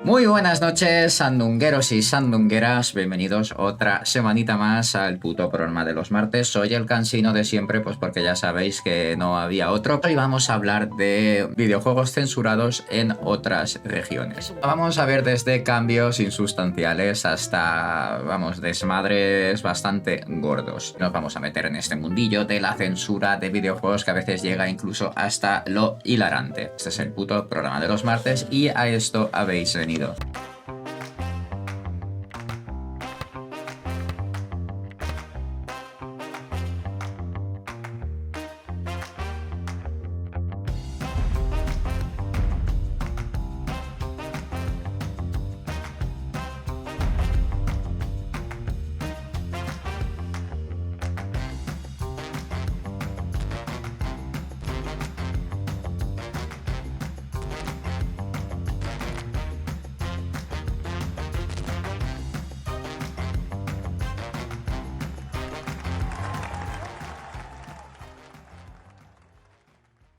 Muy buenas noches, sandungueros y sandungueras. Bienvenidos otra semanita más al puto programa de los martes. Soy el cansino de siempre, pues porque ya sabéis que no había otro. Hoy vamos a hablar de videojuegos censurados en otras regiones. Vamos a ver desde cambios insustanciales hasta, vamos, desmadres bastante gordos. Nos vamos a meter en este mundillo de la censura de videojuegos que a veces llega incluso hasta lo hilarante. Este es el puto programa de los martes y a esto habéis venido.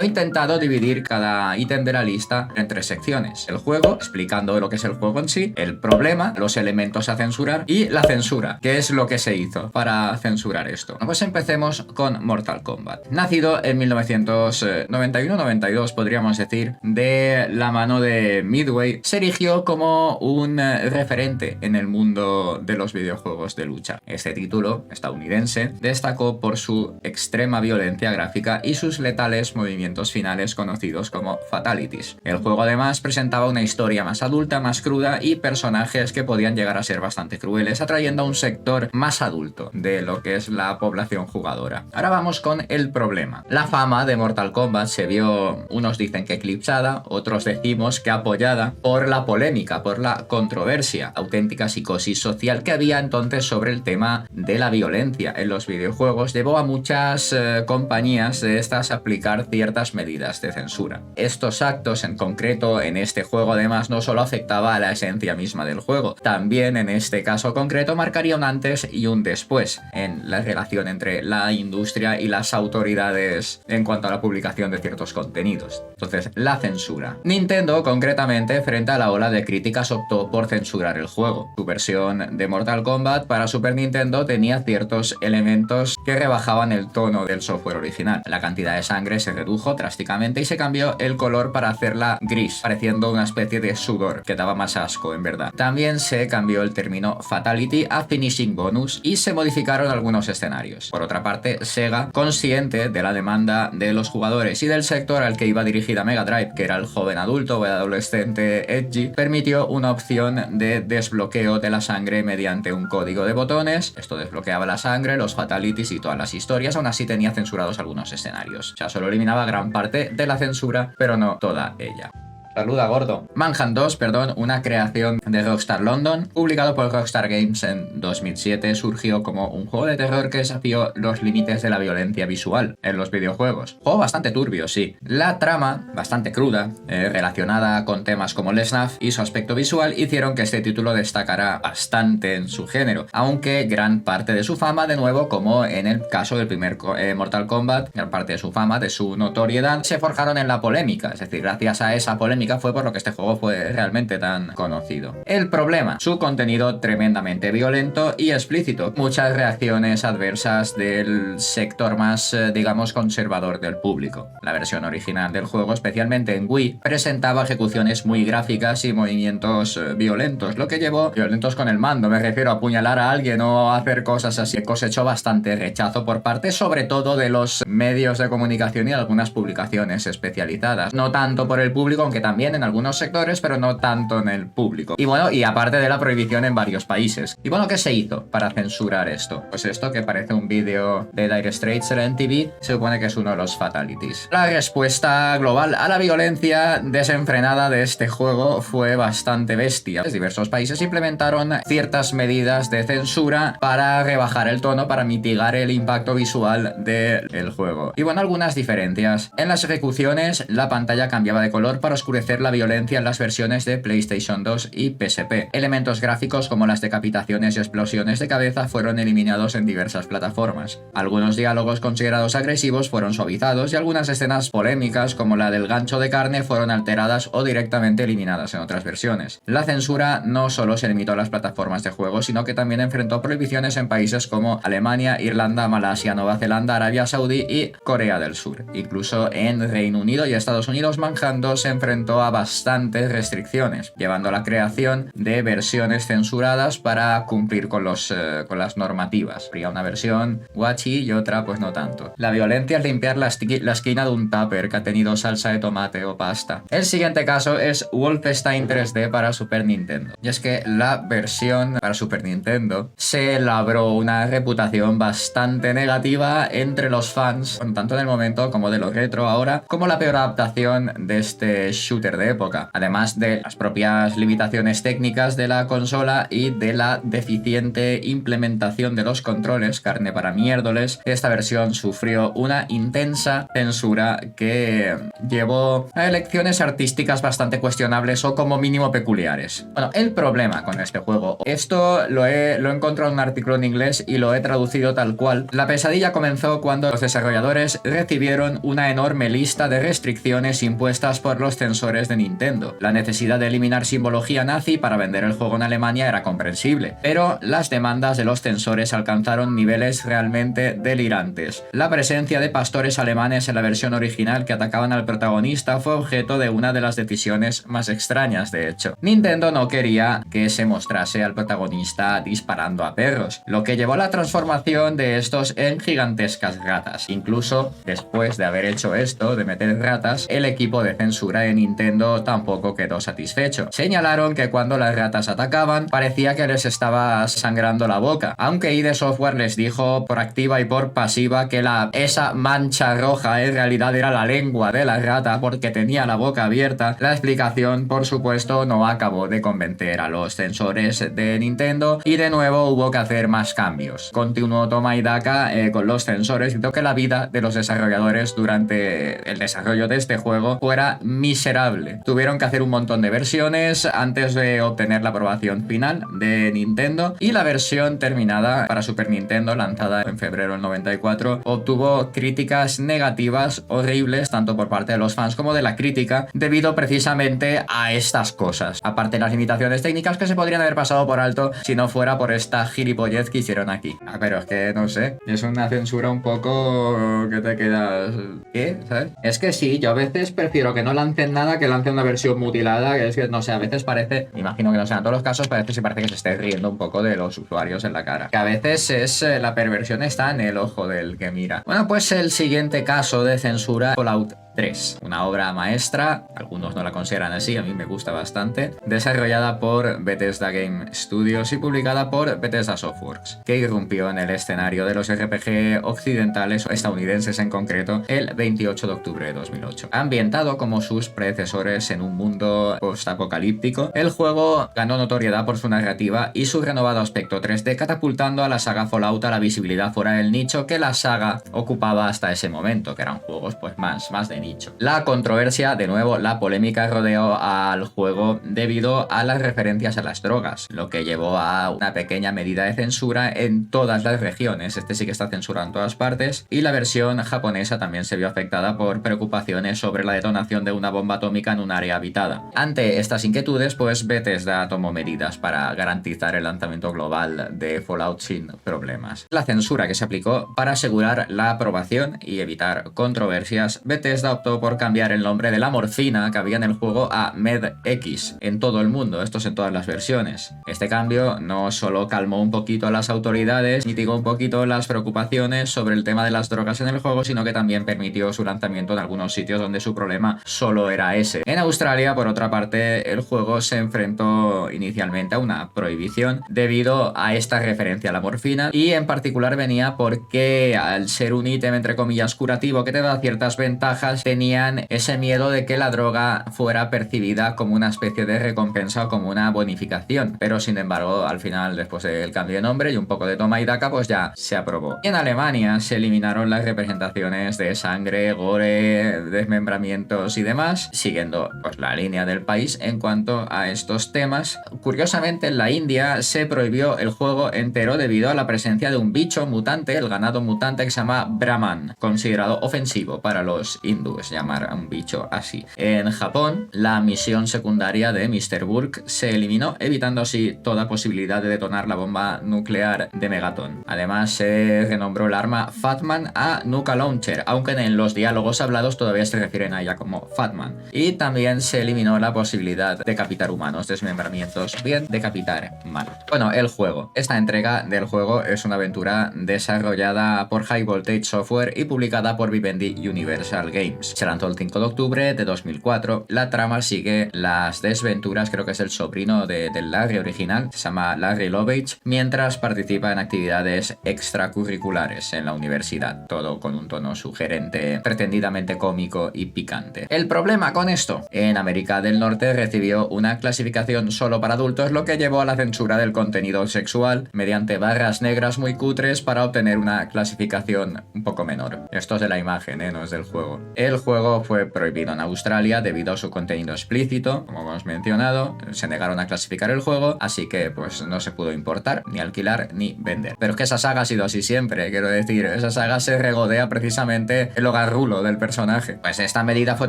He intentado dividir cada ítem de la lista en tres secciones. El juego, explicando lo que es el juego en sí, el problema, los elementos a censurar y la censura, que es lo que se hizo para censurar esto. Pues empecemos con Mortal Kombat. Nacido en 1991-92, podríamos decir, de la mano de Midway, se erigió como un referente en el mundo de los videojuegos de lucha. Este título estadounidense destacó por su extrema violencia gráfica y sus letales movimientos finales conocidos como fatalities. El juego además presentaba una historia más adulta, más cruda y personajes que podían llegar a ser bastante crueles, atrayendo a un sector más adulto de lo que es la población jugadora. Ahora vamos con el problema. La fama de Mortal Kombat se vio, unos dicen que eclipsada, otros decimos que apoyada por la polémica, por la controversia, auténtica psicosis social que había entonces sobre el tema de la violencia en los videojuegos. Llevó a muchas compañías de estas a aplicar ciertas medidas de censura. Estos actos en concreto en este juego además no solo afectaba a la esencia misma del juego, también en este caso concreto marcaría un antes y un después en la relación entre la industria y las autoridades en cuanto a la publicación de ciertos contenidos. Entonces, la censura. Nintendo concretamente, frente a la ola de críticas, optó por censurar el juego. Su versión de Mortal Kombat para Super Nintendo tenía ciertos elementos que rebajaban el tono del software original. La cantidad de sangre se redujo drásticamente y se cambió el color para hacerla gris, pareciendo una especie de sudor que daba más asco en verdad. También se cambió el término Fatality a Finishing Bonus y se modificaron algunos escenarios. Por otra parte, Sega, consciente de la demanda de los jugadores y del sector al que iba dirigida Mega Drive, que era el joven adulto o el adolescente edgy, permitió una opción de desbloqueo de la sangre mediante un código de botones. Esto desbloqueaba la sangre, los fatalities y todas las historias. Aún así tenía censurados algunos escenarios. O sea, solo eliminaba gran parte de la censura, pero no toda ella. Saluda, gordo. Manhunt 2, perdón, una creación de Rockstar London, publicado por Rockstar Games en 2007, surgió como un juego de terror que desafió los límites de la violencia visual en los videojuegos. Juego bastante turbio, sí. La trama, bastante cruda, relacionada con temas como el SNAF y su aspecto visual, hicieron que este título destacara bastante en su género, aunque gran parte de su fama, de nuevo, como en el caso del primer Mortal Kombat, gran parte de su fama, de su notoriedad, se forjaron en la polémica, es decir, gracias a esa polémica fue por lo que este juego fue realmente tan conocido. El problema, su contenido tremendamente violento y explícito. Muchas reacciones adversas del sector más, digamos, conservador del público. La versión original del juego, especialmente en Wii, presentaba ejecuciones muy gráficas y movimientos violentos, lo que llevó, violentos con el mando, me refiero a apuñalar a alguien o hacer cosas así, cosechó bastante rechazo por parte, sobre todo de los medios de comunicación y algunas publicaciones especializadas. No tanto por el público, aunque también en algunos sectores, pero no tanto en el público. Y bueno, y aparte de la prohibición en varios países. Y bueno, ¿qué se hizo para censurar esto? Pues esto, que parece un vídeo de Dire Straits en MTV, se supone que es uno de los fatalities. La respuesta global a la violencia desenfrenada de este juego fue bastante bestia. Diversos países implementaron ciertas medidas de censura para rebajar el tono, para mitigar el impacto visual del juego. Y bueno, algunas diferencias. En las ejecuciones, la pantalla cambiaba de color para oscurecer recrudecer la violencia en las versiones de PlayStation 2 y PSP. Elementos gráficos como las decapitaciones y explosiones de cabeza fueron eliminados en diversas plataformas. Algunos diálogos considerados agresivos fueron suavizados y algunas escenas polémicas como la del gancho de carne fueron alteradas o directamente eliminadas en otras versiones. La censura no solo se limitó a las plataformas de juego, sino que también enfrentó prohibiciones en países como Alemania, Irlanda, Malasia, Nueva Zelanda, Arabia Saudí y Corea del Sur. Incluso en Reino Unido y Estados Unidos, Manhunt 2 se enfrentó a bastantes restricciones, llevando a la creación de versiones censuradas para cumplir con las normativas. Habría una versión guachi y otra pues no tanto. La violencia es limpiar la esquina de un tupper que ha tenido salsa de tomate o pasta. El siguiente caso es Wolfenstein 3D para Super Nintendo. Y es que la versión para Super Nintendo se labró una reputación bastante negativa entre los fans, tanto en el momento como de lo retro ahora, como la peor adaptación de este shooter de época, además de las propias limitaciones técnicas de la consola y de la deficiente implementación de los controles, carne para miérdoles. Esta versión sufrió una intensa censura que llevó a elecciones artísticas bastante cuestionables o como mínimo peculiares. Bueno, el problema con este juego, esto lo he encontrado en un artículo en inglés y lo he traducido tal cual. La pesadilla comenzó cuando los desarrolladores recibieron una enorme lista de restricciones impuestas por los censores de Nintendo. La necesidad de eliminar simbología nazi para vender el juego en Alemania era comprensible, pero las demandas de los censores alcanzaron niveles realmente delirantes. La presencia de pastores alemanes en la versión original que atacaban al protagonista fue objeto de una de las decisiones más extrañas, de hecho. Nintendo no quería que se mostrase al protagonista disparando a perros, lo que llevó a la transformación de estos en gigantescas ratas. Incluso después de haber hecho esto, de meter ratas, el equipo de censura de Nintendo tampoco quedó satisfecho. Señalaron que cuando las ratas atacaban, parecía que les estaba sangrando la boca, aunque ID Software les dijo por activa y por pasiva que esa mancha roja en realidad era la lengua de la rata porque tenía la boca abierta. La explicación, por supuesto, no acabó de convencer a los censores de Nintendo y de nuevo hubo que hacer más cambios. Continuó toma y daca con los censores y que la vida de los desarrolladores durante el desarrollo de este juego fuera miserable. Tuvieron que hacer un montón de versiones antes de obtener la aprobación final de Nintendo, y la versión terminada para Super Nintendo, lanzada en febrero del 94, obtuvo críticas negativas horribles tanto por parte de los fans como de la crítica, debido precisamente a estas cosas, aparte de las limitaciones técnicas que se podrían haber pasado por alto si no fuera por esta gilipollez que hicieron aquí. Pero es que no sé, es una censura un poco que te quedas... ¿qué? ¿Sabes? Es que sí, yo a veces prefiero que no lancen nada que lancen una versión mutilada, que es que no sé, a veces parece, imagino que no sean todos los casos, parece que se esté riendo un poco de los usuarios en la cara, que a veces es la perversión está en el ojo del que mira. Bueno, pues el siguiente caso de censura, Fallout 3, una obra maestra, algunos no la consideran así, a mí me gusta bastante, desarrollada por Bethesda Game Studios y publicada por Bethesda Softworks, que irrumpió en el escenario de los RPG occidentales o estadounidenses en concreto el 28 de octubre de 2008. Ambientado como sus predecesores en un mundo postapocalíptico, el juego ganó notoriedad por su narrativa y su renovado aspecto 3D, catapultando a la saga Fallout a la visibilidad fuera del nicho que la saga ocupaba hasta ese momento, que eran juegos pues más de nicho. La controversia, de nuevo, la polémica rodeó al juego debido a las referencias a las drogas, lo que llevó a una pequeña medida de censura en todas las regiones. Este sí que está censurado en todas partes, y la versión japonesa también se vio afectada por preocupaciones sobre la detonación de una bomba atómica en un área habitada. Ante estas inquietudes, pues Bethesda tomó medidas para garantizar el lanzamiento global de Fallout sin problemas. La censura que se aplicó para asegurar la aprobación y evitar controversias, Bethesda optó por cambiar el nombre de la morfina que había en el juego a MedX en todo el mundo, esto es en todas las versiones. Este cambio no solo calmó un poquito a las autoridades, mitigó un poquito las preocupaciones sobre el tema de las drogas en el juego, sino que también permitió su lanzamiento en algunos sitios donde su problema solo era ese. En Australia, por otra parte, el juego se enfrentó inicialmente a una prohibición debido a esta referencia a la morfina, y en particular venía porque al ser un ítem entre comillas curativo que te da ciertas ventajas, empresas tenían ese miedo de que la droga fuera percibida como una especie de recompensa o como una bonificación, pero sin embargo al final, después del cambio de nombre y un poco de toma y daca, pues ya se aprobó. Y en Alemania se eliminaron las representaciones de sangre, gore, desmembramientos y demás, siguiendo pues la línea del país en cuanto a estos temas. Curiosamente, en la India se prohibió el juego entero debido a la presencia de un bicho mutante, el ganado mutante, que se llama Brahman, considerado ofensivo para los hindúes llamar a un bicho así. En Japón, la misión secundaria de Mr. Burke se eliminó, evitando así toda posibilidad de detonar la bomba nuclear de Megaton. Además, se renombró el arma Fatman a Nuka Launcher, aunque en los diálogos hablados todavía se refieren a ella como Fatman. Y también se eliminó la posibilidad de decapitar humanos, desmembramientos, bien decapitar malos. Bueno, el juego. Esta entrega del juego es una aventura desarrollada por High Voltage Software y publicada por Vivendi Universal Games. Se lanzó el 5 de octubre de 2004. La trama sigue las desventuras, creo que es el sobrino del Larry original, se llama Larry Lovage, mientras participa en actividades extracurriculares en la universidad, todo con un tono sugerente, pretendidamente cómico y picante. El problema con esto: en América del Norte recibió una clasificación solo para adultos, lo que llevó a la censura del contenido sexual mediante barras negras muy cutres para obtener una clasificación un poco menor. Esto es de la imagen, no es del juego. El juego fue prohibido en Australia debido a su contenido explícito, como hemos mencionado. Se negaron a clasificar el juego, así que pues no se pudo importar, ni alquilar, ni vender. Pero es que esa saga ha sido así siempre, quiero decir, esa saga se regodea precisamente el hogarrulo del personaje. Pues esta medida fue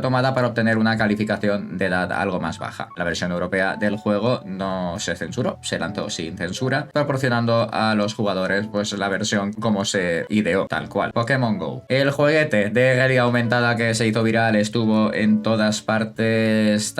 tomada para obtener una calificación de edad algo más baja. La versión europea del juego no se censuró, se lanzó sin censura, proporcionando a los jugadores pues la versión como se ideó, tal cual. Pokémon Go. El jueguete de realidad aumentada que se hizo viral, estuvo en todas partes,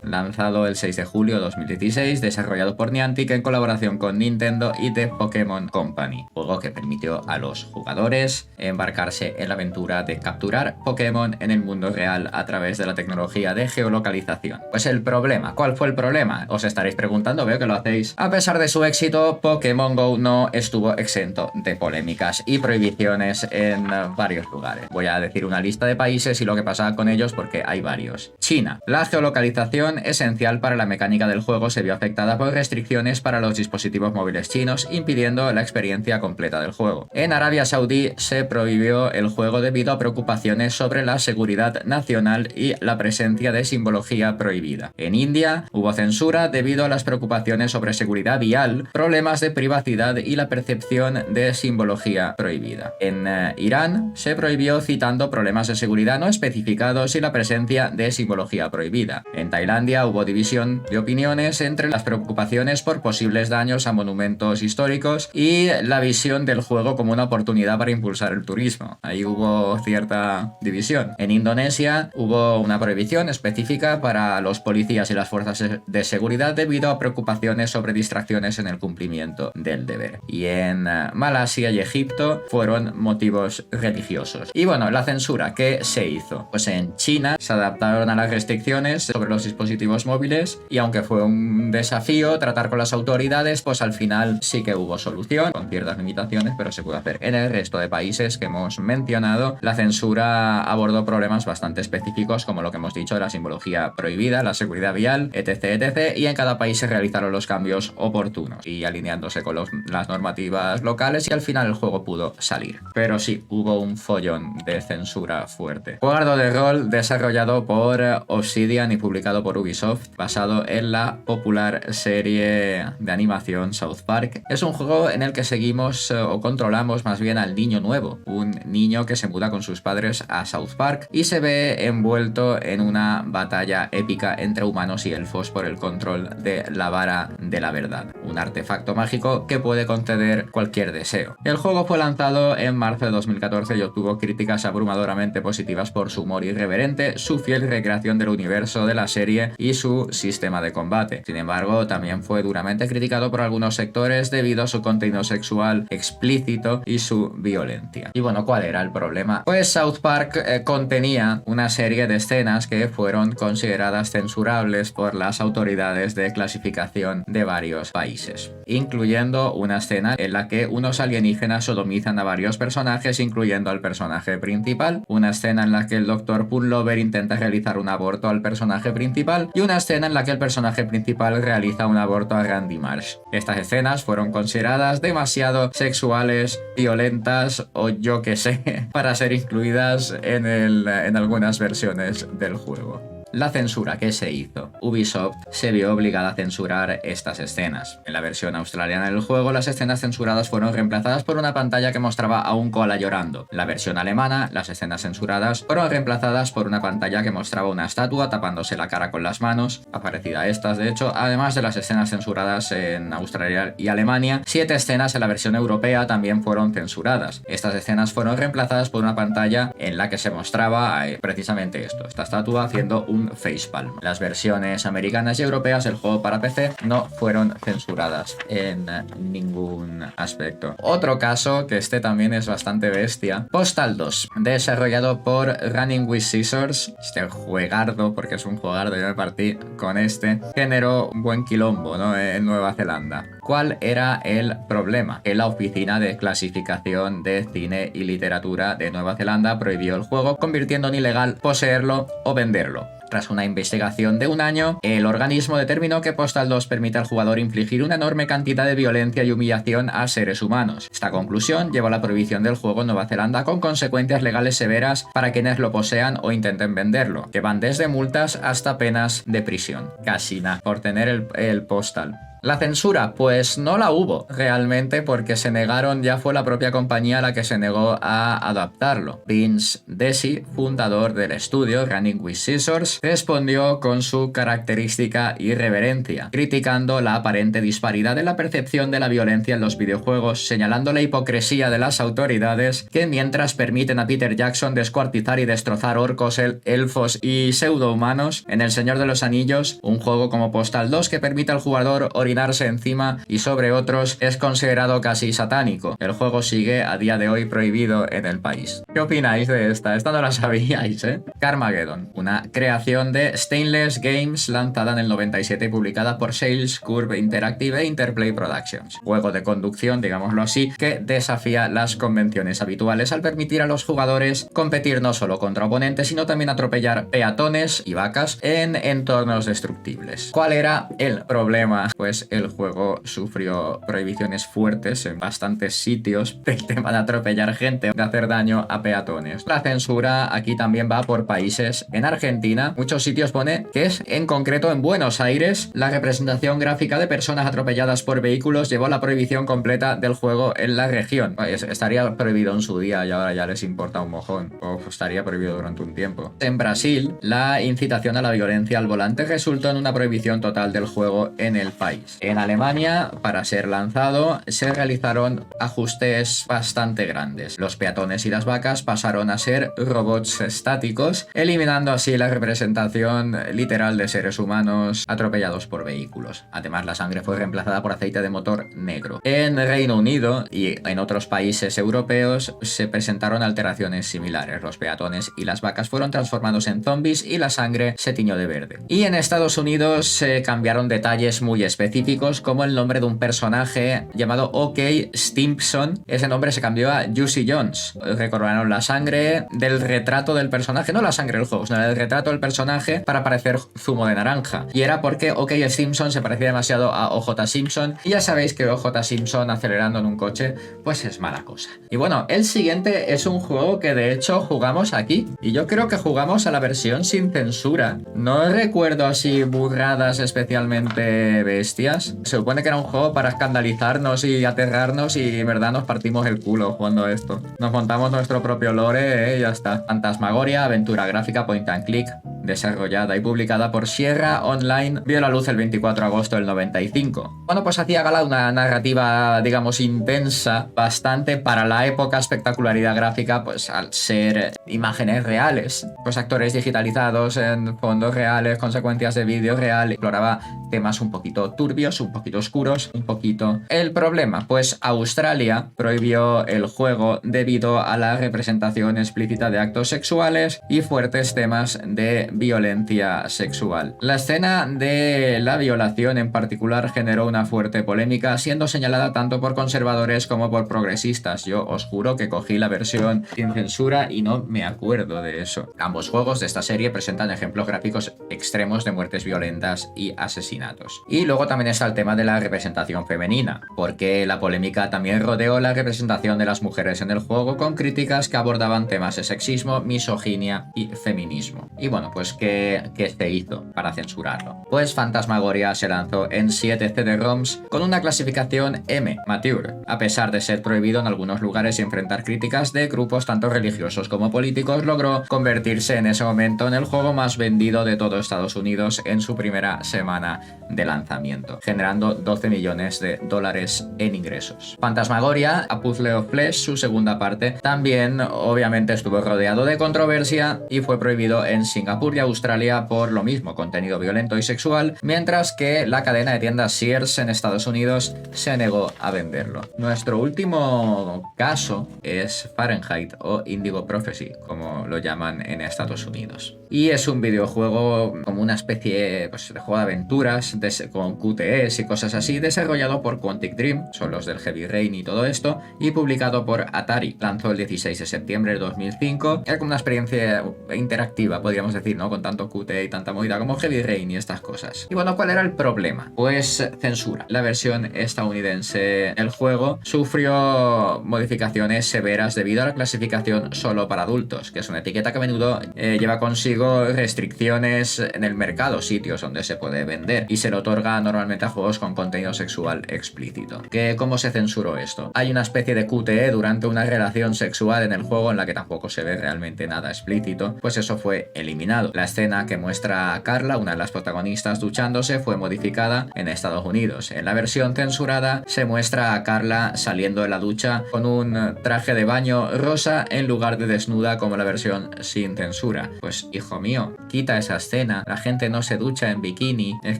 lanzado el 6 de julio de 2016, desarrollado por Niantic en colaboración con Nintendo y The Pokémon Company. Juego que permitió a los jugadores embarcarse en la aventura de capturar Pokémon en el mundo real a través de la tecnología de geolocalización. Pues el problema, ¿cuál fue el problema? Os estaréis preguntando, veo que lo hacéis. A pesar de su éxito, Pokémon Go no estuvo exento de polémicas y prohibiciones en varios lugares. Voy a decir una lista de países y lo que pasaba con ellos porque hay varios. China. La geolocalización, esencial para la mecánica del juego, se vio afectada por restricciones para los dispositivos móviles chinos, impidiendo la experiencia completa del juego. En Arabia Saudí se prohibió el juego debido a preocupaciones sobre la seguridad nacional y la presencia de simbología prohibida. En India hubo censura debido a las preocupaciones sobre seguridad vial, problemas de privacidad y la percepción de simbología prohibida. En Irán se prohibió citando problemas de seguridad no especificados y la presencia de simbología prohibida. En Tailandia hubo división de opiniones entre las preocupaciones por posibles daños a monumentos históricos y la visión del juego como una oportunidad para impulsar el turismo. Ahí hubo cierta división. En Indonesia hubo una prohibición específica para los policías y las fuerzas de seguridad debido a preocupaciones sobre distracciones en el cumplimiento del deber. Y en Malasia y Egipto fueron motivos religiosos. Y bueno, la censura, ¿qué se hizo? Pues en China se adaptaron a las restricciones sobre los dispositivos móviles y aunque fue un desafío tratar con las autoridades, pues al final sí que hubo solución, con ciertas limitaciones, pero se pudo hacer. En el resto de países que hemos mencionado, la censura abordó problemas bastante específicos como lo que hemos dicho de la simbología prohibida, la seguridad vial, etc, y en cada país se realizaron los cambios oportunos y alineándose con las normativas locales, y al final el juego pudo salir. Pero sí, hubo un follón de censura fuerte. Juego de rol desarrollado por Obsidian y publicado por Ubisoft, basado en la popular serie de animación South Park. Es un juego en el que seguimos o controlamos más bien al niño nuevo, un niño que se muda con sus padres a South Park y se ve envuelto en una batalla épica entre humanos y elfos por el control de la vara de la verdad, un artefacto mágico que puede conceder cualquier deseo. El juego fue lanzado en marzo de 2014 y obtuvo críticas abrumadoramente positivas por su humor irreverente, su fiel recreación del universo de la serie y su sistema de combate. Sin embargo, también fue duramente criticado por algunos sectores debido a su contenido sexual explícito y su violencia. Y bueno, ¿cuál era el problema? Pues South Park contenía una serie de escenas que fueron consideradas censurables por las autoridades de clasificación de varios países. países, incluyendo una escena en la que unos alienígenas sodomizan a varios personajes, incluyendo al personaje principal, una escena en la que el Dr. Pullover intenta realizar un aborto al personaje principal y una escena en la que el personaje principal realiza un aborto a Randy Marsh. Estas escenas fueron consideradas demasiado sexuales, violentas o yo que sé, para ser incluidas en algunas versiones del juego. La censura que se hizo. Ubisoft se vio obligada a censurar estas escenas. En la versión australiana del juego, las escenas censuradas fueron reemplazadas por una pantalla que mostraba a un koala llorando. En la versión alemana, las escenas censuradas fueron reemplazadas por una pantalla que mostraba una estatua tapándose la cara con las manos, parecida a estas de hecho, además de las escenas censuradas en Australia y Alemania. 7 escenas en la versión europea también fueron censuradas. Estas escenas fueron reemplazadas por una pantalla en la que se mostraba precisamente esto, esta estatua haciendo un facepalm. Las versiones americanas y europeas del juego para PC no fueron censuradas en ningún aspecto. Otro caso, que este también es bastante bestia, Postal 2, desarrollado por Running with Scissors. Este juegardo, porque es un juegardo, yo me partí con este, generó un buen quilombo, ¿no?, en Nueva Zelanda. ¿Cuál era el problema? Que la Oficina de Clasificación de Cine y Literatura de Nueva Zelanda prohibió el juego, convirtiendo en ilegal poseerlo o venderlo. Tras una investigación de un año, el organismo determinó que Postal 2 permite al jugador infligir una enorme cantidad de violencia y humillación a seres humanos. Esta conclusión llevó a la prohibición del juego en Nueva Zelanda, con consecuencias legales severas para quienes lo posean o intenten venderlo, que van desde multas hasta penas de prisión. Casi nada por tener el Postal. La censura, pues no la hubo realmente, porque se negaron, ya fue la propia compañía la que se negó a adaptarlo. Vince Desi, fundador del estudio Running with Scissors, respondió con su característica irreverencia, criticando la aparente disparidad en la percepción de la violencia en los videojuegos, señalando la hipocresía de las autoridades que, mientras permiten a Peter Jackson descuartizar y destrozar orcos, elfos y pseudohumanos en El Señor de los Anillos, un juego como Postal 2 que permite al jugador orinarse encima y sobre otros es considerado casi satánico. El juego sigue a día de hoy prohibido en el país. ¿Qué opináis de esta? Esta no la sabíais, ¿eh? Carmageddon, una creación de Stainless Games lanzada en el 97 y publicada por Sales Curve Interactive e Interplay Productions. Juego de conducción, digámoslo así, que desafía las convenciones habituales al permitir a los jugadores competir no solo contra oponentes, sino también atropellar peatones y vacas en entornos destructibles. ¿Cuál era el problema? Pues el juego sufrió prohibiciones fuertes en bastantes sitios del tema de atropellar gente, de hacer daño a peatones. La censura aquí también va por países. En Argentina, muchos sitios pone que es en concreto en Buenos Aires la representación gráfica de personas atropelladas por vehículos llevó a la prohibición completa del juego en la región. Estaría prohibido en su día y ahora ya les importa un mojón, o estaría prohibido durante un tiempo. En Brasil, la incitación a la violencia al volante resultó en una prohibición total del juego en el país. En Alemania, para ser lanzado, se realizaron ajustes bastante grandes. Los peatones y las vacas pasaron a ser robots estáticos, eliminando así la representación literal de seres humanos atropellados por vehículos. Además, la sangre fue reemplazada por aceite de motor negro. En Reino Unido y en otros países europeos se presentaron alteraciones similares. Los peatones y las vacas fueron transformados en zombies y la sangre se tiñó de verde. Y en Estados Unidos se cambiaron detalles muy específicos, como el nombre de un personaje llamado O.K. Stimpson. Ese nombre se cambió a Juicy Jones. Recordaron la sangre del retrato del personaje, no la sangre del juego, sino el retrato del personaje para parecer zumo de naranja. Y era porque O.K. Stimpson se parecía demasiado a O.J. Simpson. Y ya sabéis que O.J. Simpson acelerando en un coche, pues es mala cosa. Y bueno, el siguiente es un juego que de hecho jugamos aquí. Y yo creo que jugamos a la versión sin censura. No recuerdo así burradas especialmente bestias. Se supone que era un juego para escandalizarnos y aterrarnos y en verdad nos partimos el culo jugando esto. Nos montamos nuestro propio lore y ya está. Fantasmagoria, aventura gráfica point and click, desarrollada y publicada por Sierra Online, vio la luz el 24 de agosto del 95. Bueno, pues hacía gala de una narrativa, digamos, intensa, bastante para la época, espectacularidad gráfica, pues al ser imágenes reales, pues actores digitalizados en fondos reales, consecuencias de vídeo real, exploraba temas un poquito turbios, un poquito oscuros, un poquito... El problema, pues Australia prohibió el juego debido a la representación explícita de actos sexuales y fuertes temas de violencia sexual. La escena de la violación en particular generó una fuerte polémica, siendo señalada tanto por conservadores como por progresistas. Yo os juro que cogí la versión sin censura y no me acuerdo de eso. Ambos juegos de esta serie presentan ejemplos gráficos extremos de muertes violentas y asesinatos. Y luego también está el tema de la representación femenina, porque la polémica también rodeó la representación de las mujeres en el juego, con críticas que abordaban temas de sexismo, misoginia y feminismo. Y bueno, pues ¿qué se hizo para censurarlo? Pues Phantasmagoria se lanzó en 7 CD-ROMs con una clasificación M, Mature, a pesar de ser prohibido en algunos lugares y enfrentar críticas de grupos tanto religiosos como políticos. Logró convertirse en ese momento en el juego más vendido de todo Estados Unidos en su primera semana de lanzamiento, generando 12 millones de dólares en ingresos. Phantasmagoria, A Puzzle of Flesh, su segunda parte, también obviamente estuvo rodeado de controversia y fue prohibido en Singapur y Australia por lo mismo, contenido violento y sexual, mientras que la cadena de tiendas Sears en Estados Unidos se negó a venderlo. Nuestro último caso es Fahrenheit o Indigo Prophecy, como lo llaman en Estados Unidos. Y es un videojuego como una especie pues, de juego de aventuras con QTEs y cosas así, desarrollado por Quantic Dream, son los del Heavy Rain y todo esto, y publicado por Atari. Lanzó el 16 de septiembre de 2005. Era como una experiencia interactiva, podríamos decir, ¿no? Con tanto QTE y tanta movida como Heavy Rain y estas cosas. Y bueno, ¿cuál era el problema? Pues censura. La versión estadounidense del juego sufrió modificaciones severas debido a la clasificación solo para adultos, que es una etiqueta que a menudo lleva consigo restricciones en el mercado, sitios donde se puede vender, y se le otorga normalmente a juegos con contenido sexual explícito. ¿Cómo se censuró esto? Hay una especie de QTE durante una relación sexual en el juego en la que tampoco se ve realmente nada explícito, pues eso fue eliminado. La escena que muestra a Carla, una de las protagonistas, duchándose, fue modificada en Estados Unidos. En la versión censurada se muestra a Carla saliendo de la ducha con un traje de baño rosa en lugar de desnuda como la versión sin censura. Pues hijo mío, quita esa escena, la gente no se ducha en bikini, es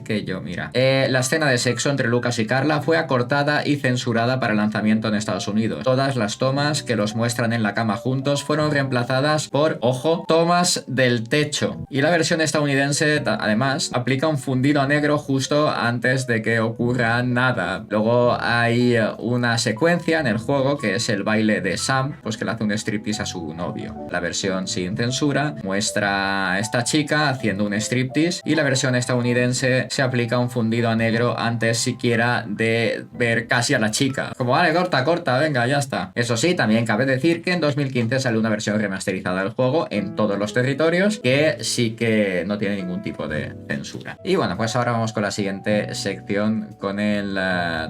que yo, mira. La escena de sexo entre Lucas y Carla fue acortada y censurada para el lanzamiento en Estados Unidos. Todas las tomas que los muestran en la cama juntos fueron reemplazadas por, ojo, tomas del techo. Y la versión estadounidense, además, aplica un fundido a negro justo antes de que ocurra nada. Luego hay una secuencia en el juego que es el baile de Sam, pues que le hace un striptease a su novio. La versión sin censura muestra a esta chica haciendo un striptease, y la versión estadounidense se aplica un fundido a negro antes siquiera de ver casi a la chica. Como, vale, corta, venga, ya está. Eso sí, también cabe decir que en 2015 salió una versión remasterizada del juego en todos los territorios, que sí que no tiene ningún tipo de censura. Y bueno, pues ahora vamos con la siguiente sección, con el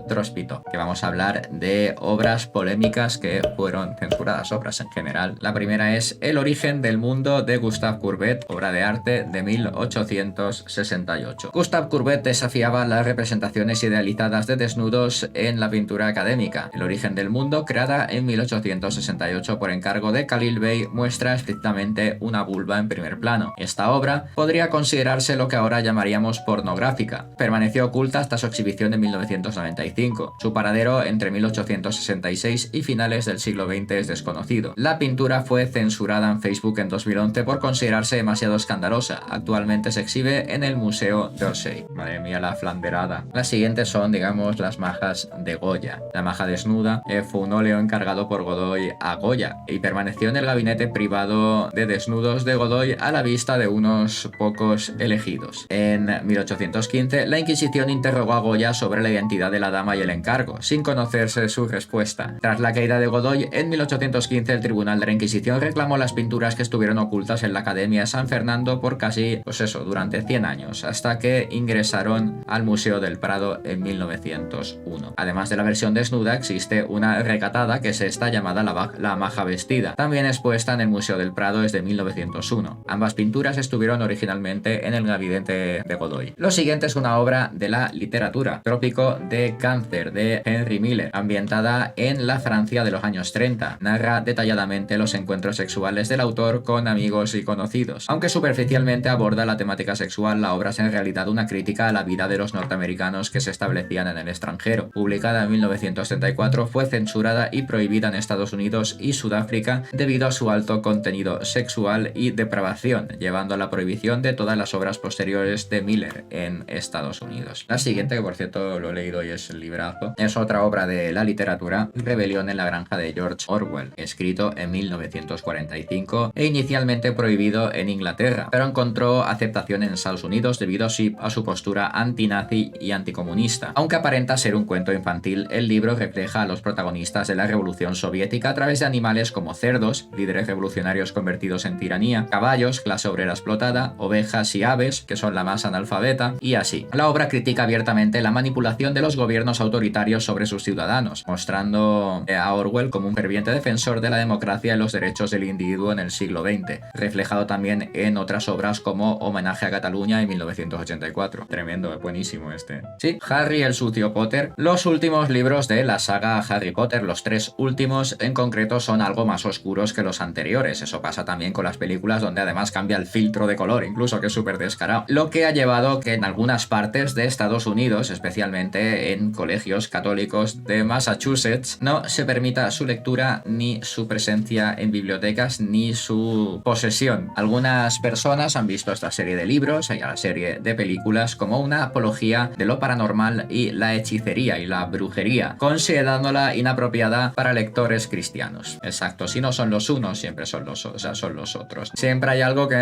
tróspito, que vamos a hablar de obras polémicas que fueron censuradas, obras en general. La primera es El origen del mundo de Gustave Courbet, obra de arte de 1868. Gustave Courbet desafiaba las representaciones idealizadas de desnudos en la pintura académica. El origen del mundo, creada en 1868 por encargo de Khalil Bey, muestra explícitamente una vulva en primer plano. Esta obra podría considerarse lo que ahora llamaríamos pornográfica. Permaneció oculta hasta su exhibición en 1995. Su paradero entre 1866 y finales del siglo XX es desconocido. La pintura fue censurada en Facebook en 2011 por considerarse demasiado escandalosa. Actualmente se exhibe en el Museo d'Orsay. Madre mía, la flanderada. Las siguientes son, digamos, las majas de Goya. La maja desnuda fue un óleo encargado por Godoy a Goya y permaneció en el gabinete privado de desnudos de Godoy a la vista de unos pocos elegidos. En 1815, la Inquisición interrogó a Goya sobre la identidad de la dama y el encargo, sin conocerse su respuesta. Tras la caída de Godoy, en 1815 el Tribunal de la Inquisición reclamó las pinturas que estuvieron ocultas en la Academia de San Fernando por casi, durante 100 años, hasta que ingresaron al Museo del Prado en 1901. Además de la versión desnuda, existe una recatada, que es esta llamada la maja vestida, también expuesta en el Museo del Prado desde 1901. Ambas pinturas estuvieron originalmente en el gabinete de Godoy. Lo siguiente es una obra de la literatura, Trópico de Cáncer, de Henry Miller, ambientada en la Francia de los años 30. Narra detalladamente los encuentros sexuales del autor con amigos y conocidos. Aunque superficialmente aborda la temática sexual, la obra es en realidad una crítica a la vida de los norteamericanos que se establecían en el extranjero. Publicada en 1934, fue censurada y prohibida en Estados Unidos y Sudáfrica debido a su alto contenido sexual y depravación. llevando a la prohibición de todas las obras posteriores de Miller en Estados Unidos. La siguiente, que por cierto lo he leído y es el librazo, es otra obra de la literatura, Rebelión en la granja de George Orwell, escrito en 1945 e inicialmente prohibido en Inglaterra, pero encontró aceptación en Estados Unidos debido a su postura antinazi y anticomunista. Aunque aparenta ser un cuento infantil, el libro refleja a los protagonistas de la Revolución Soviética a través de animales como cerdos, líderes revolucionarios convertidos en tiranía, caballos, clase obrera explotada, ovejas y aves, que son la masa analfabeta, y así. La obra critica abiertamente la manipulación de los gobiernos autoritarios sobre sus ciudadanos, mostrando a Orwell como un ferviente defensor de la democracia y los derechos del individuo en el siglo XX, reflejado también en otras obras como Homenaje a Cataluña en 1984. Tremendo, buenísimo este. Sí, Harry el sucio Potter. Los últimos libros de la saga Harry Potter, los 3 últimos en concreto, son algo más oscuros que los anteriores. Eso pasa también con las películas, donde además cambia el filtro de color, incluso, que es súper descarado. Lo que ha llevado que en algunas partes de Estados Unidos, especialmente en colegios católicos de Massachusetts, no se permita su lectura ni su presencia en bibliotecas ni su posesión. Algunas personas han visto esta serie de libros y la serie de películas como una apología de lo paranormal y la hechicería y la brujería, considerándola inapropiada para lectores cristianos. Exacto, si no son los unos, siempre son los otros. Siempre hay algo que...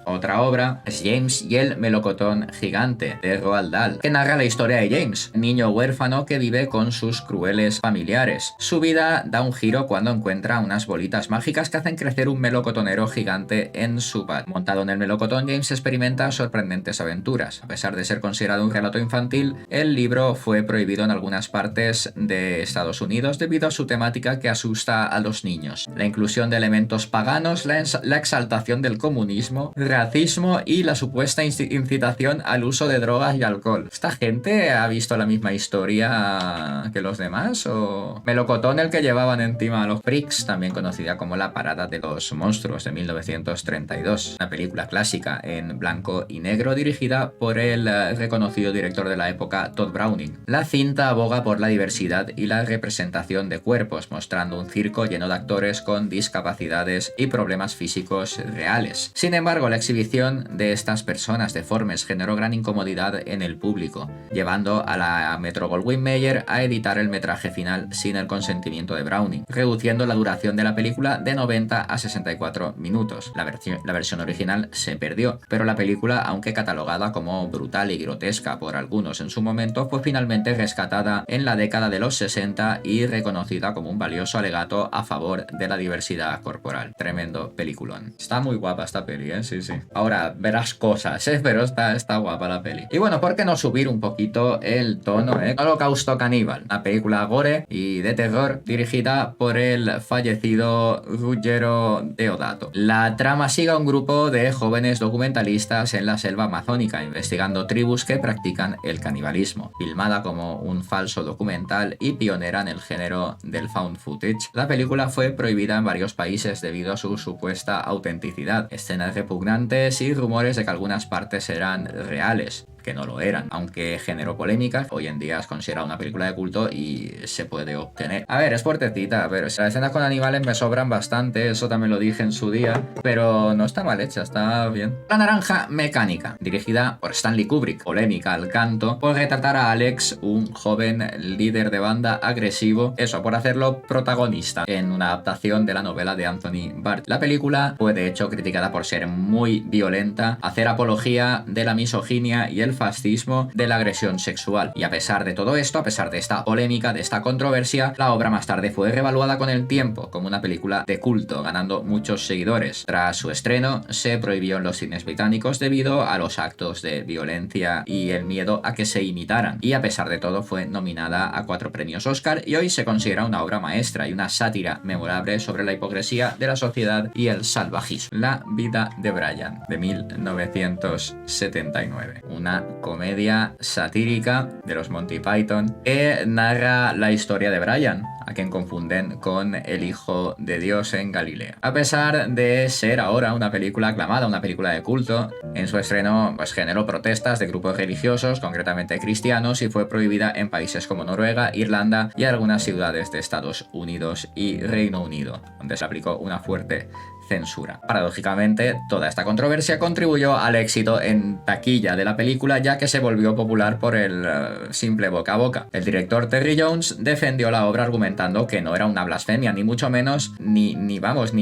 Otra obra es James y el melocotón gigante, de Roald Dahl, que narra la historia de James, niño huérfano que vive con sus crueles familiares. Su vida da un giro cuando encuentra unas bolitas mágicas que hacen crecer un melocotonero gigante en su patio. Montado en el melocotón, James experimenta sorprendentes aventuras. A pesar de ser considerado un relato infantil, el libro fue prohibido en algunas partes de Estados Unidos debido a su temática que asusta a los niños. La inclusión de elementos paganos, la exaltación del comunismo, racismo y la supuesta incitación al uso de drogas y alcohol. ¿Esta gente ha visto la misma historia que los demás? ¿O melocotón el que llevaban encima a los freaks, también conocida como La parada de los monstruos, de 1932? Una película clásica en blanco y negro dirigida por el reconocido director de la época, Todd Browning. La cinta aboga por la diversidad y la representación de cuerpos, mostrando un circo lleno de actores con discapacidades y problemas físicos reales. Sin embargo, la exhibición de estas personas deformes generó gran incomodidad en el público, llevando a la Metro-Goldwyn-Mayer a editar el metraje final sin el consentimiento de Browning, reduciendo la duración de la película de 90 a 64 minutos. La versión original se perdió, pero la película, aunque catalogada como brutal y grotesca por algunos en su momento, fue finalmente rescatada en la década de los 60 y reconocida como un valioso alegato a favor de la diversidad corporal. Tremendo peliculón. Está muy guapa esta peli, sí. Ahora verás cosas, pero está guapa la peli. Y bueno, ¿por qué no subir un poquito el tono, Holocausto Caníbal, una película gore y de terror dirigida por el fallecido Ruggero Deodato. La trama sigue a un grupo de jóvenes documentalistas en la selva amazónica, investigando tribus que practican el canibalismo. Filmada como un falso documental y pionera en el género del found footage, la película fue prohibida en varios países debido a su supuesta autenticidad, escenas repugnantes y rumores de que algunas partes eran reales, que no lo eran, aunque generó polémica. Hoy en día es considerada una película de culto y se puede obtener. A ver, es fuertecita, pero las escenas con animales me sobran bastante, eso también lo dije en su día, pero no está mal hecha, está bien. La naranja mecánica, dirigida por Stanley Kubrick, polémica al canto, por retratar a Alex, un joven líder de banda agresivo, por hacerlo protagonista en una adaptación de la novela de Anthony Bart. La película fue de hecho criticada por ser muy violenta, hacer apología de la misoginia y el fascismo, de la agresión sexual. Y a pesar de todo esto, a pesar de esta polémica, de esta controversia, la obra más tarde fue revaluada con el tiempo como una película de culto, ganando muchos seguidores. Tras su estreno, se prohibió en los cines británicos debido a los actos de violencia y el miedo a que se imitaran. Y a pesar de todo, fue nominada a 4 premios Oscar y hoy se considera una obra maestra y una sátira memorable sobre la hipocresía de la sociedad y el salvajismo. La vida de Brian, de 1979. Una comedia satírica de los Monty Python que narra la historia de Brian, a quien confunden con el Hijo de Dios en Galilea. A pesar de ser ahora una película aclamada, una película de culto, en su estreno generó protestas de grupos religiosos, concretamente cristianos, y fue prohibida en países como Noruega, Irlanda y algunas ciudades de Estados Unidos y Reino Unido, donde se aplicó una fuerte censura. Paradójicamente, toda esta controversia contribuyó al éxito en taquilla de la película, ya que se volvió popular por el simple boca a boca. El director Terry Jones defendió la obra argumentando que no era una blasfemia, ni mucho menos, ni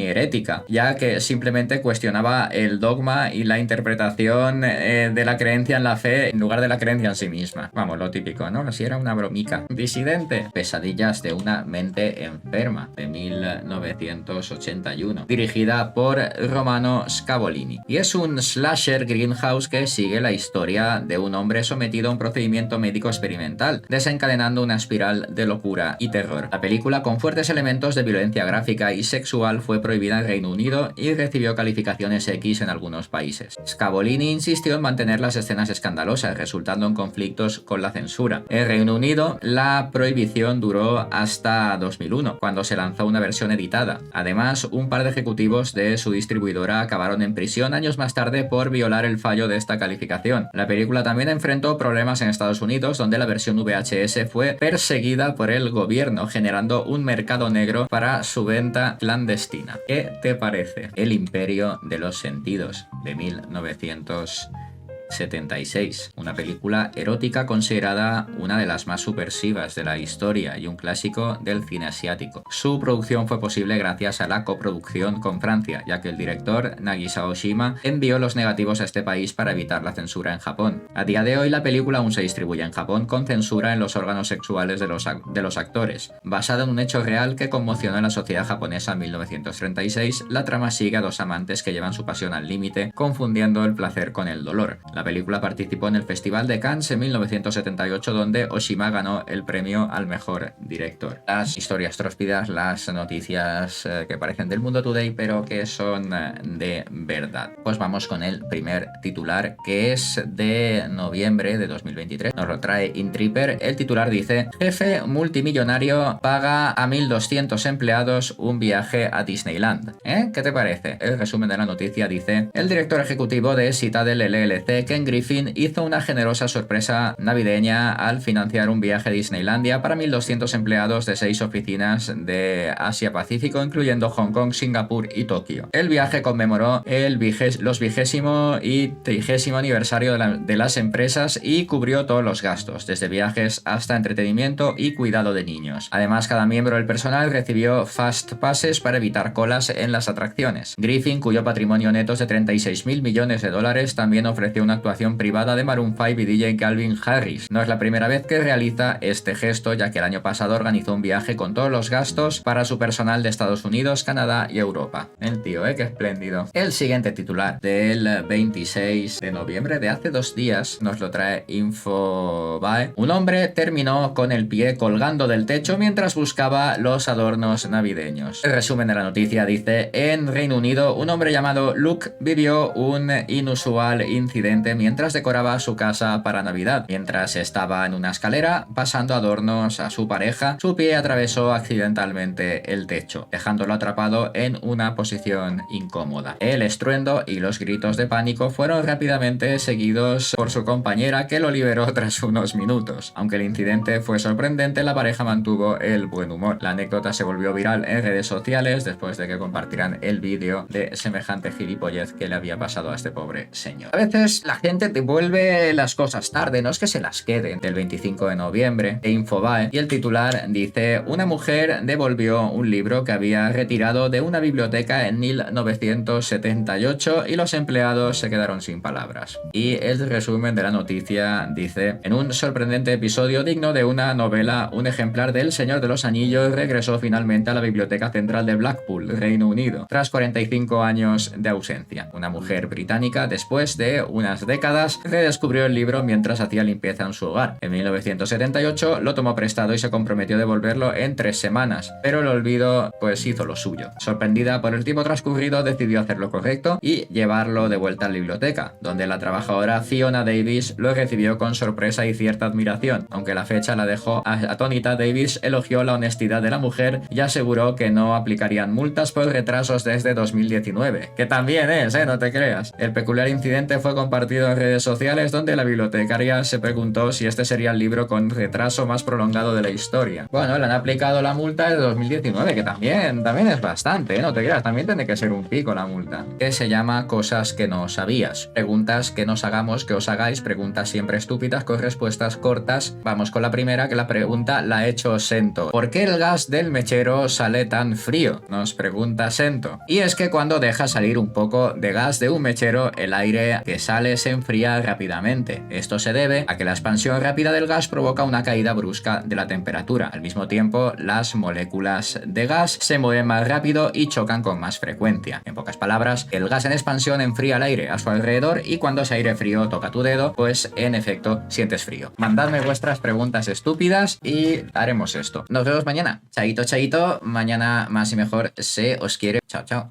herética, ya que simplemente cuestionaba el dogma y la interpretación de la creencia en la fe en lugar de la creencia en sí misma. Vamos, lo típico, ¿no? Así era una bromica. Disidente. Pesadillas de una mente enferma, de 1981, dirigida por Romano Scavolini. Y es un slasher greenhouse que sigue la historia de un hombre sometido a un procedimiento médico experimental, desencadenando una espiral de locura y terror. La película, con fuertes elementos de violencia gráfica y sexual, fue prohibida en Reino Unido y recibió calificaciones X en algunos países. Scavolini insistió en mantener las escenas escandalosas, resultando en conflictos con la censura. En Reino Unido, la prohibición duró hasta 2001, cuando se lanzó una versión editada. Además, un par de ejecutivos de su distribuidora acabaron en prisión años más tarde por violar el fallo de esta calificación. La película también enfrentó problemas en Estados Unidos, donde la versión VHS fue perseguida por el gobierno, generando un mercado negro para su venta clandestina. ¿Qué te parece? El Imperio de los Sentidos, de 1976, una película erótica considerada una de las más subversivas de la historia y un clásico del cine asiático. Su producción fue posible gracias a la coproducción con Francia, ya que el director Nagisa Oshima envió los negativos a este país para evitar la censura en Japón. A día de hoy la película aún se distribuye en Japón con censura en los órganos sexuales de los actores. Basada en un hecho real que conmocionó a la sociedad japonesa en 1936, la trama sigue a dos amantes que llevan su pasión al límite, confundiendo el placer con el dolor. La película participó en el Festival de Cannes en 1978, donde Oshima ganó el premio al mejor director. Las historias tróspidas, las noticias que parecen del Mundo Today, pero que son de verdad. Pues vamos con el primer titular, que es de noviembre de 2023. Nos lo trae Intrepid. El titular dice: jefe multimillonario paga a 1.200 empleados un viaje a Disneyland. ¿Qué te parece? El resumen de la noticia dice: el director ejecutivo de Citadel LLC, Ken Griffin, hizo una generosa sorpresa navideña al financiar un viaje a Disneylandia para 1.200 empleados de 6 oficinas de Asia-Pacífico, incluyendo Hong Kong, Singapur y Tokio. El viaje conmemoró los 20º y 30º aniversario de las empresas y cubrió todos los gastos, desde viajes hasta entretenimiento y cuidado de niños. Además, cada miembro del personal recibió fast passes para evitar colas en las atracciones. Griffin, cuyo patrimonio neto es de $36.000 millones, también ofreció una actuación privada de Maroon 5 y DJ Calvin Harris. No es la primera vez que realiza este gesto, ya que el año pasado organizó un viaje con todos los gastos para su personal de Estados Unidos, Canadá y Europa. El tío, qué espléndido. El siguiente titular del 26 de noviembre, de hace 2 días, nos lo trae Infobae. Un hombre terminó con el pie colgando del techo mientras buscaba los adornos navideños. El resumen de la noticia dice: en Reino Unido, un hombre llamado Luke vivió un inusual incidente mientras decoraba su casa para Navidad. Mientras estaba en una escalera pasando adornos a su pareja, su pie atravesó accidentalmente el techo, dejándolo atrapado en una posición incómoda. El estruendo y los gritos de pánico fueron rápidamente seguidos por su compañera, que lo liberó tras unos minutos. Aunque el incidente fue sorprendente, la pareja mantuvo el buen humor. La anécdota se volvió viral en redes sociales después de que compartieran el vídeo de semejante gilipollez que le había pasado a este pobre señor. A veces la gente te vuelve las cosas tarde, no es que se las queden. Del 25 de noviembre, de Infobae, y el titular dice: una mujer devolvió un libro que había retirado de una biblioteca en 1978 y los empleados se quedaron sin palabras. Y el resumen de la noticia dice: en un sorprendente episodio digno de una novela, un ejemplar del Señor de los Anillos regresó finalmente a la Biblioteca Central de Blackpool, Reino Unido, tras 45 años de ausencia. Una mujer británica, después de una unas décadas, redescubrió el libro mientras hacía limpieza en su hogar. En 1978 lo tomó prestado y se comprometió a devolverlo en 3 semanas, pero el olvido pues hizo lo suyo. Sorprendida por el tiempo transcurrido, decidió hacer lo correcto y llevarlo de vuelta a la biblioteca, donde la trabajadora Fiona Davis lo recibió con sorpresa y cierta admiración. Aunque la fecha la dejó atónita, Davis elogió la honestidad de la mujer y aseguró que no aplicarían multas por retrasos desde 2019. Que también es, no te creas. El peculiar incidente fue compartido en redes sociales, donde la bibliotecaria se preguntó si este sería el libro con retraso más prolongado de la historia. Bueno, le han aplicado la multa de 2019, que también es bastante, no te creas, también tiene que ser un pico la multa. Que se llama Cosas que no sabías. Preguntas que nos hagamos, que os hagáis, preguntas siempre estúpidas con respuestas cortas. Vamos con la primera, que la pregunta la ha hecho Sento. ¿Por qué el gas del mechero sale tan frío? Nos pregunta Sento. Y es que cuando dejas salir un poco de gas de un mechero, el aire que sale se enfría rápidamente. Esto se debe a que la expansión rápida del gas provoca una caída brusca de la temperatura. Al mismo tiempo, las moléculas de gas se mueven más rápido y chocan con más frecuencia. En pocas palabras, el gas en expansión enfría el aire a su alrededor, y cuando ese aire frío toca tu dedo, pues en efecto sientes frío. Mandadme vuestras preguntas estúpidas y haremos esto. Nos vemos mañana. Chaito, chaito. Mañana más y mejor. Se os quiere. Chao, chao.